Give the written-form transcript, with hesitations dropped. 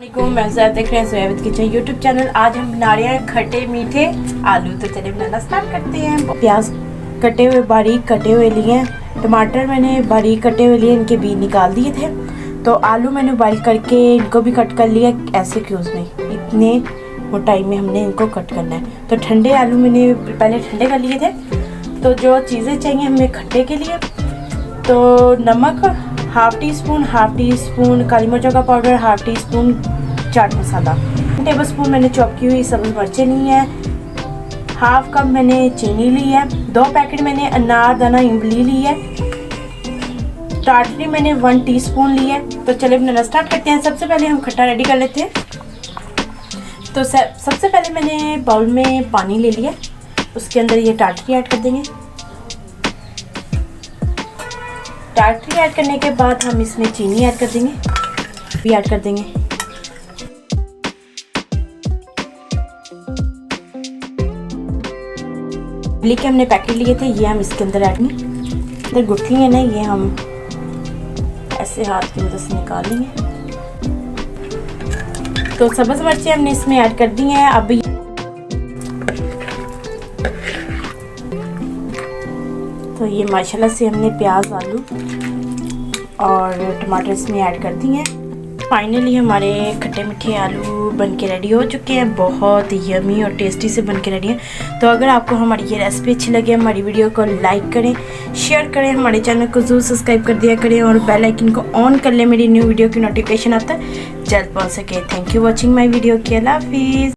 वालेकुम, मैं ज़रा देख रहे हैं सोयाबीन किचन यूट्यूब चैनल। आज हम बना रहे हैं खट्टे मीठे आलू। तो चलिए बनाना स्टार्ट करते हैं। प्याज कटे हुए बारीक कटे हुए लिए हैं। टमाटर मैंने बारीक कटे हुए लिए, इनके बीज निकाल दिए थे। तो आलू मैंने बॉइल करके इनको भी कट कर लिया ऐसे क्यूब्स में। इतने मोटाई में हमने इनको कट करना है। तो ठंडे आलू मैंने पहले ठंडे कर लिए थे। तो जो चीज़ें चाहिए हमें खट्टे के लिए, तो नमक हाफ़ टी स्पून काली मिर्चों का powder, half tea spoon chaat masala, 1 table spoon मैंने चॉप की हुई सब्ज़ मिर्चें ली हैं, हाफ कप मैंने चीनी ली है, 2 पैकेट मैंने अनारदाना इमली ली है, टाटरी मैंने 1 टीस्पून ली है। तो चलिए बनाना स्टार्ट करते हैं। सबसे पहले हम खट्टा रेडी कर लेते हैं। तो सबसे पहले मैंने बाउल में पानी ले लिया, उसके अंदर ये टाटरी ऐड कर देंगे। टाटरी ऐड करने के बाद हम इसमें चीनी ऐड कर देंगे, भी ऐड कर देंगे। इमली के हमने पैकेट लिए थे, ये हम इसके अंदर ऐड करेंगे। इधर गुठली है ना, ये हम ऐसे हाथ की मदद से निकाल लेंगे। तो सब्ज़ मिर्चें हमने इसमें ऐड कर दी हैं। अब तो ये माशाल्लाह से हमने प्याज, आलू और टमाटर इसमें ऐड कर दिए हैं। फाइनली हमारे खट्टे मीठे आलू बन के रेडी हो चुके हैं। बहुत यमी और टेस्टी से बन के रेडी हैं। तो अगर आपको हमारी ये रेसिपी अच्छी लगे, हमारी वीडियो को लाइक करें, शेयर करें, हमारे चैनल को ज़रूर सब्सक्राइब कर दिया करें और बेल आइकन को ऑन कर लें, मेरी न्यू वीडियो की नोटिफिकेशन आता है जल्द पहुँच सके। Thank you watching my video की। अल्लाह हाफिज़।